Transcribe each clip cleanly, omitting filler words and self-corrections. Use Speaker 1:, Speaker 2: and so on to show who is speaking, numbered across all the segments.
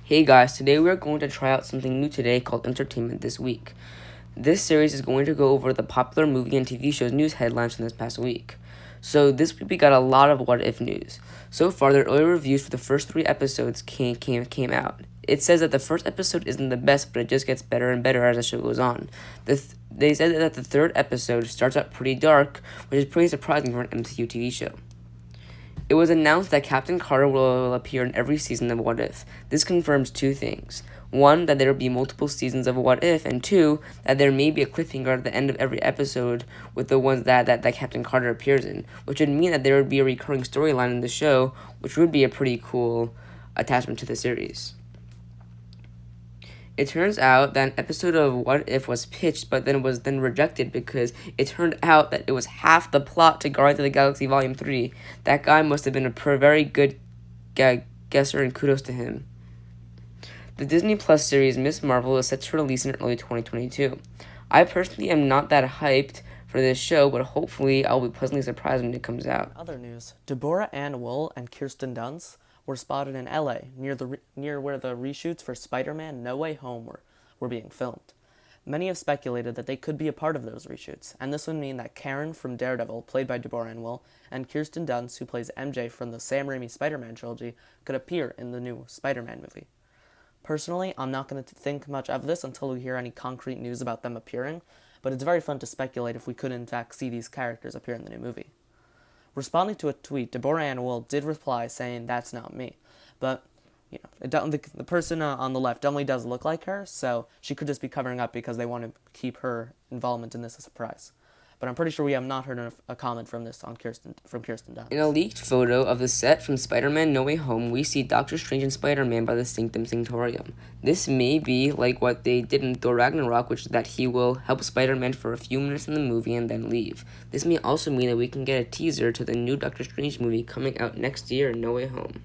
Speaker 1: Hey guys, today we are going to try out something new today called Entertainment This Week. This series is going to go over the popular movie and TV shows news headlines from this past week. So this week we got a lot of what if news. So far, the early reviews for the first 3 episodes came out. It says that the first episode isn't the best, but it just gets better and better as the show goes on. They said that the 3rd episode starts out pretty dark, which is pretty surprising for an MCU TV show. It was announced that Captain Carter will appear in every season of What If. This confirms 2 things. 1, that there will be multiple seasons of What If, and 2, that there may be a cliffhanger at the end of every episode with the ones that Captain Carter appears in, which would mean that there would be a recurring storyline in the show, which would be a pretty cool attachment to the series. It turns out that an episode of What If was pitched, but then was rejected because it turned out that it was half the plot to Guardians of the Galaxy Volume 3. That guy must have been a very good guesser, and kudos to him. The Disney Plus series Ms. Marvel is set to release in early 2022. I personally am not that hyped for this show, but hopefully I'll be pleasantly surprised when it comes out.
Speaker 2: Other news: Deborah Ann Woll and Kirsten Dunst were spotted in LA near where the reshoots for Spiderman No Way Home were being filmed. Many have speculated that they could be a part of those reshoots, and this would mean that Karen from Daredevil, played by Deborah Ann Woll, and Kirsten Dunst, who plays MJ from the Sam Raimi Spider-Man trilogy, could appear in the new Spider-Man movie. Personally, I'm not going to think much of this until we hear any concrete news about them appearing, but it's very fun to speculate if we could in fact see these characters appear in the new movie. Responding to a tweet, Deborah Ann Woll did reply saying, "That's not me," but the person on the left definitely does look like her, so she could just be covering up because they want to keep her involvement in this a surprise. But I'm pretty sure we have not heard a comment from this from Kirsten Dunst.
Speaker 1: In a leaked photo of the set from Spider-Man No Way Home, we see Doctor Strange and Spider-Man by the Sanctum Sanctorium. This may be like what they did in Thor Ragnarok, which is that he will help Spider-Man for a few minutes in the movie and then leave. This may also mean that we can get a teaser to the new Doctor Strange movie coming out next year in No Way Home.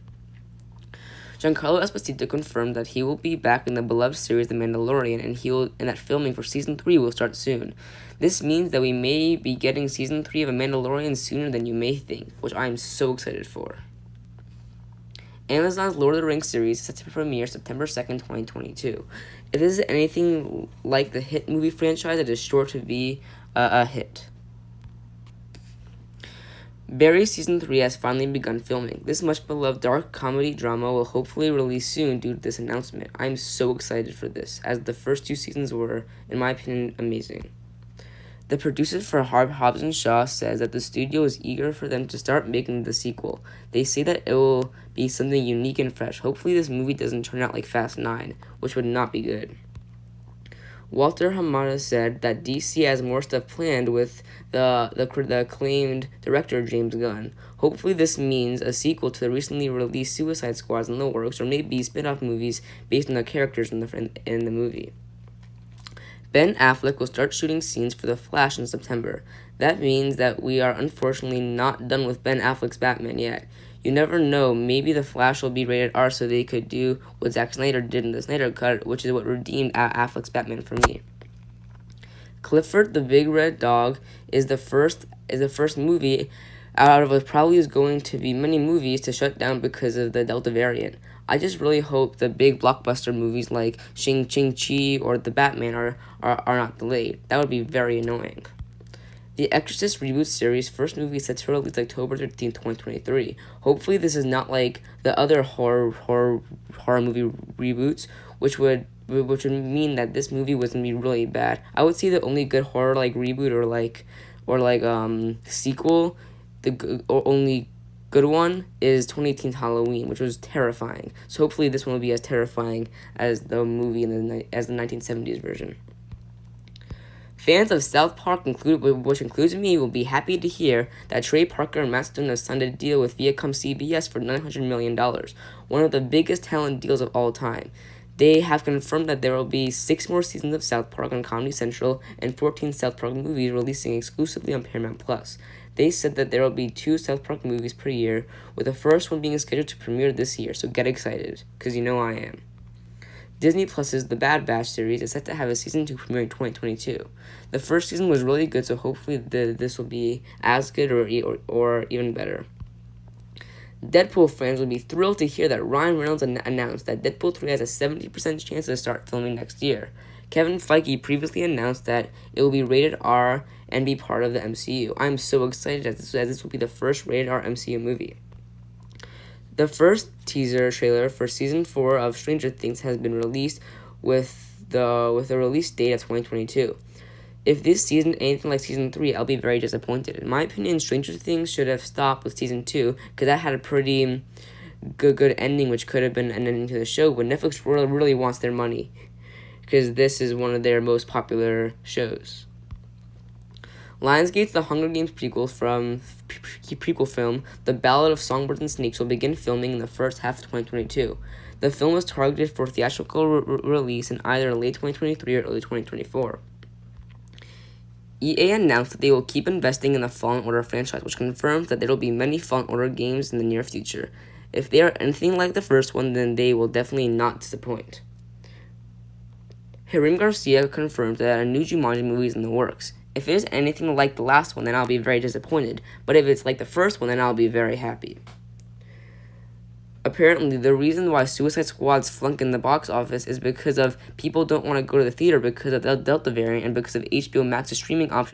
Speaker 1: Giancarlo Esposito confirmed that he will be back in the beloved series The Mandalorian, and that filming for Season 3 will start soon. This means that we may be getting Season 3 of The Mandalorian sooner than you may think, which I am so excited for. Amazon's Lord of the Rings series is set to premiere September 2nd, 2022. If this is anything like the hit movie franchise, it is sure to be a hit. Barry Season 3 has finally begun filming. This much-beloved dark comedy drama will hopefully release soon due to this announcement. I'm so excited for this, as the first 2 seasons were, in my opinion, amazing. The producer for Hobbs Shaw says that the studio is eager for them to start making the sequel. They say that it will be something unique and fresh. Hopefully this movie doesn't turn out like Fast 9, which would not be good. Walter Hamada said that DC has more stuff planned with the acclaimed director James Gunn. Hopefully this means a sequel to the recently released Suicide Squad in the works, or maybe spin-off movies based on the characters in the movie. Ben Affleck will start shooting scenes for The Flash in September. That means that we are unfortunately not done with Ben Affleck's Batman yet. You never know, maybe The Flash will be rated R so they could do what Zack Snyder did in the Snyder Cut, which is what redeemed Affleck's Batman for me. Clifford the Big Red Dog is the first movie out of what probably is going to be many movies to shut down because of the Delta variant. I just really hope the big blockbuster movies like Shang-Chi or The Batman are not delayed. That would be very annoying. The Exorcist reboot series' first movie is set to release October 13, 2023. Hopefully this is not like the other horror movie reboots, which would mean that this movie was going to be really bad. I would say the only good horror reboot or sequel, the only good one is 2018's Halloween, which was terrifying. So hopefully this one will be as terrifying as the movie as the 1970s version. Fans of South Park, which includes me, will be happy to hear that Trey Parker and Matt Stone have signed a deal with Viacom CBS for $900 million, one of the biggest talent deals of all time. They have confirmed that there will be 6 more seasons of South Park on Comedy Central and 14 South Park movies releasing exclusively on Paramount+. They said that there will be 2 South Park movies per year, with the first one being scheduled to premiere this year, so get excited, because you know I am. Disney Plus's The Bad Batch series is set to have a season 2 premiere in 2022. The first season was really good, so hopefully this will be as good or even better. Deadpool fans will be thrilled to hear that Ryan Reynolds announced that Deadpool 3 has a 70% chance to start filming next year. Kevin Feige previously announced that it will be rated R and be part of the MCU. I'm so excited as this will be the first rated R MCU movie. The first teaser trailer for Season 4 of Stranger Things has been released with the release date of 2022. If this season anything like Season 3, I'll be very disappointed. In my opinion, Stranger Things should have stopped with Season 2, because that had a pretty good ending, which could have been an ending to the show, but Netflix really wants their money, because this is one of their most popular shows. Lionsgate's The Hunger Games prequel film, The Ballad of Songbirds and Snakes, will begin filming in the first half of 2022. The film is targeted for theatrical release in either late 2023 or early 2024. EA announced that they will keep investing in the Fallen Order franchise, which confirms that there will be many Fallen Order games in the near future. If they are anything like the first one, then they will definitely not disappoint. Hiram Garcia confirmed that a new Jumanji movie is in the works. If it is anything like the last one, then I'll be very disappointed. But if it's like the first one, then I'll be very happy. Apparently, the reason why Suicide Squad's flunk in the box office is because of people don't want to go to the theater because of the Delta variant and because of HBO Max's streaming option